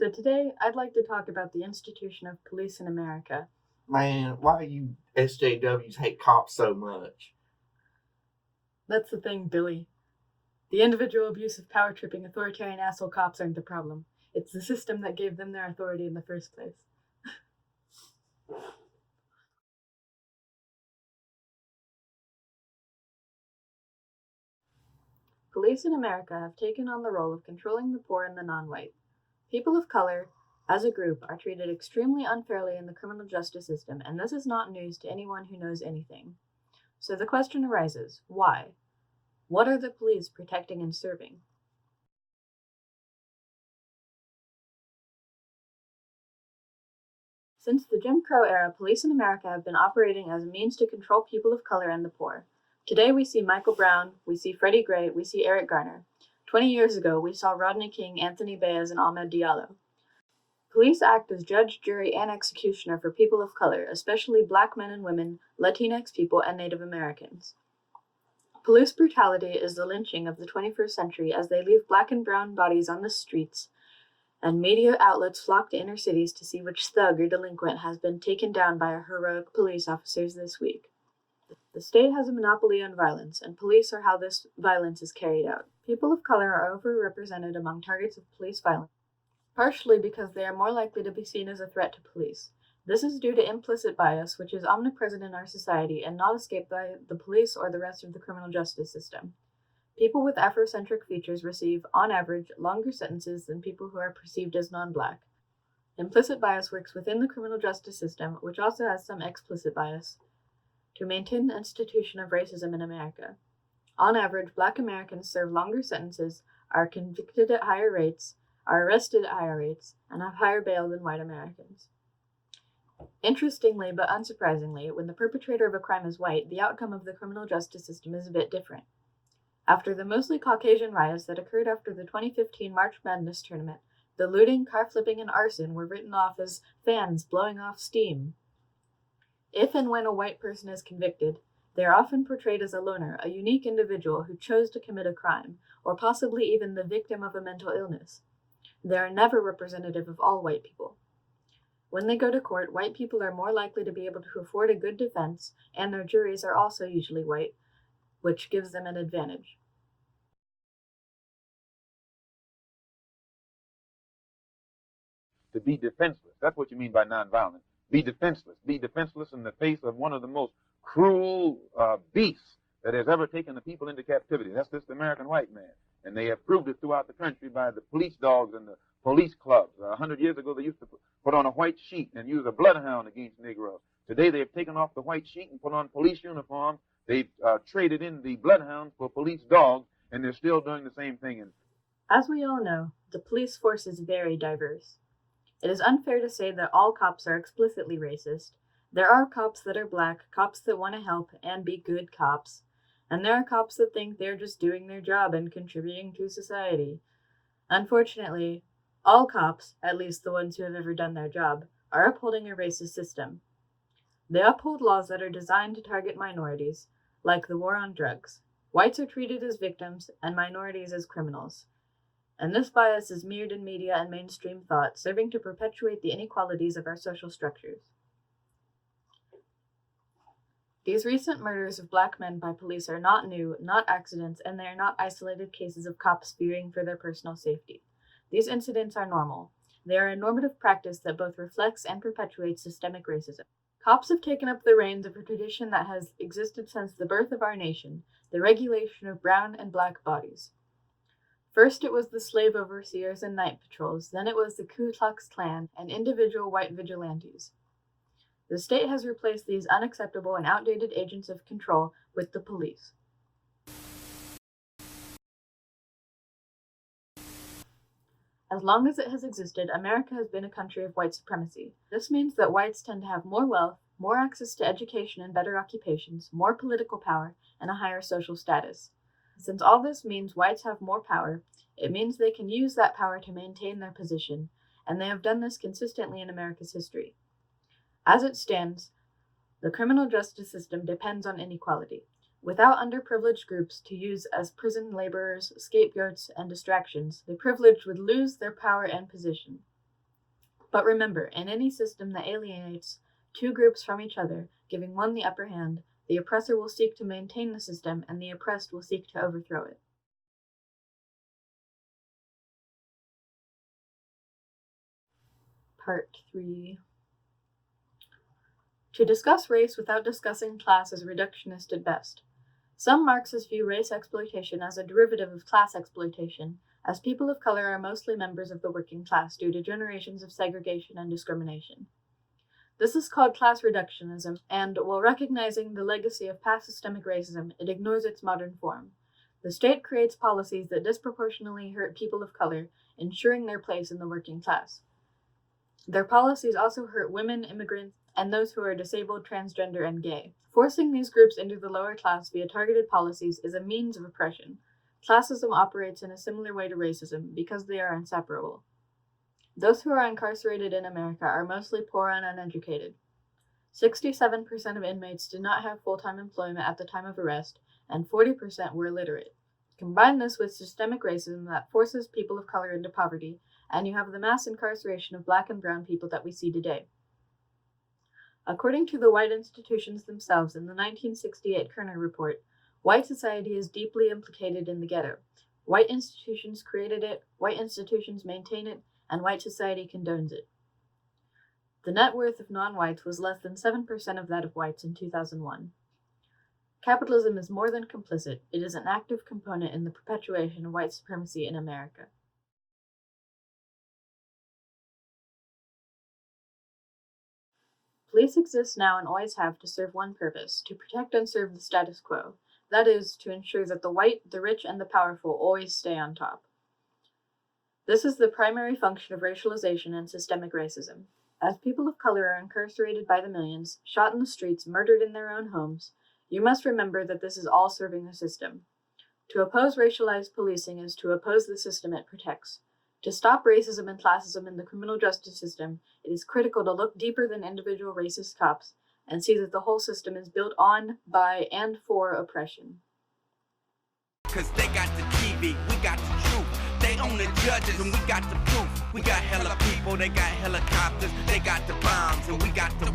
So today, I'd like to talk about the institution of police in America. Man, why you SJWs hate cops so much? That's the thing, Billy. The individual abuse of power-tripping authoritarian asshole cops aren't the problem. It's the system that gave them their authority in the first place. Police in America have taken on the role of controlling the poor and the non-white. People of color, as a group, are treated extremely unfairly in the criminal justice system, and this is not news to anyone who knows anything. So the question arises, why? What are the police protecting and serving? Since the Jim Crow era, police in America have been operating as a means to control people of color and the poor. Today we see Michael Brown, we see Freddie Gray, we see Eric Garner. 20 years ago, we saw Rodney King, Anthony Baez, and Ahmed Diallo. Police act as judge, jury, and executioner for people of color, especially black men and women, Latinx people, and Native Americans. Police brutality is the lynching of the 21st century as they leave black and brown bodies on the streets, and media outlets flock to inner cities to see which thug or delinquent has been taken down by our heroic police officers this week. The state has a monopoly on violence, and police are how this violence is carried out. People of color are overrepresented among targets of police violence, partially because they are more likely to be seen as a threat to police. This is due to implicit bias, which is omnipresent in our society and not escaped by the police or the rest of the criminal justice system. People with Afrocentric features receive, on average, longer sentences than people who are perceived as non-black. Implicit bias works within the criminal justice system, which also has some explicit bias, to maintain the institution of racism in America. On average, black Americans serve longer sentences, are convicted at higher rates, are arrested at higher rates, and have higher bail than white Americans. Interestingly, but unsurprisingly, when the perpetrator of a crime is white, the outcome of the criminal justice system is a bit different. After the mostly Caucasian riots that occurred after the 2015 March Madness tournament, the looting, car flipping, and arson were written off as fans blowing off steam. If and when a white person is convicted, they are often portrayed as a loner, a unique individual who chose to commit a crime, or possibly even the victim of a mental illness. They are never representative of all white people. When they go to court, white people are more likely to be able to afford a good defense, and their juries are also usually white, which gives them an advantage. To be defenseless. That's what you mean by nonviolent. Be defenseless. Be defenseless in the face of one of the most cruel beasts that has ever taken the people into captivity. That's this American white man. And they have proved it throughout the country by the police dogs and the police clubs. 100 years ago, they used to put on a white sheet and use a bloodhound against Negroes. Today, they have taken off the white sheet and put on police uniforms. They've traded in the bloodhounds for police dogs, and they're still doing the same thing. As we all know, the police force is very diverse. It is unfair to say that all cops are explicitly racist. There are cops that are black, cops that want to help and be good cops, and there are cops that think they're just doing their job and contributing to society. Unfortunately, all cops, at least the ones who have ever done their job, are upholding a racist system. They uphold laws that are designed to target minorities, like the war on drugs. Whites are treated as victims and minorities as criminals. And this bias is mirrored in media and mainstream thought, serving to perpetuate the inequalities of our social structures. These recent murders of black men by police are not new, not accidents, and they are not isolated cases of cops fearing for their personal safety. These incidents are normal. They are a normative practice that both reflects and perpetuates systemic racism. Cops have taken up the reins of a tradition that has existed since the birth of our nation, the regulation of brown and black bodies. First it was the slave overseers and night patrols, then it was the Ku Klux Klan and individual white vigilantes. The state has replaced these unacceptable and outdated agents of control with the police. As long as it has existed, America has been a country of white supremacy. This means that whites tend to have more wealth, more access to education and better occupations, more political power, and a higher social status. Since all this means whites have more power, it means they can use that power to maintain their position, and they have done this consistently in America's history. As it stands, the criminal justice system depends on inequality. Without underprivileged groups to use as prison laborers, scapegoats, and distractions, the privileged would lose their power and position. But remember, in any system that alienates two groups from each other, giving one the upper hand, the oppressor will seek to maintain the system and the oppressed will seek to overthrow it. Part 3. To discuss race without discussing class is reductionist at best. Some Marxists view race exploitation as a derivative of class exploitation, as people of color are mostly members of the working class due to generations of segregation and discrimination. This is called class reductionism, and while recognizing the legacy of past systemic racism, it ignores its modern form. The state creates policies that disproportionately hurt people of color, ensuring their place in the working class. Their policies also hurt women, immigrants, and those who are disabled, transgender, and gay. Forcing these groups into the lower class via targeted policies is a means of oppression. Classism operates in a similar way to racism because they are inseparable. Those who are incarcerated in America are mostly poor and uneducated. 67% of inmates did not have full-time employment at the time of arrest, and 40% were illiterate. Combine this with systemic racism that forces people of color into poverty, and you have the mass incarceration of black and brown people that we see today. According to the white institutions themselves in the 1968 Kerner Report, white society is deeply implicated in the ghetto. White institutions created it, white institutions maintain it, and white society condones it. The net worth of non-whites was less than 7% of that of whites in 2001. Capitalism is more than complicit, it is an active component in the perpetuation of white supremacy in America. Police exist now and always have to serve one purpose, to protect and serve the status quo. That is, to ensure that the white, the rich, and the powerful always stay on top. This is the primary function of racialization and systemic racism. As people of color are incarcerated by the millions, shot in the streets, murdered in their own homes, you must remember that this is all serving the system. To oppose racialized policing is to oppose the system it protects. To stop racism and classism in the criminal justice system, it is critical to look deeper than individual racist cops and see that the whole system is built on, by, and for oppression. Cause they got the TV, we got the truth. They own the judges and we got the proof. We got hella people, they got helicopters, they got the bombs, and we got the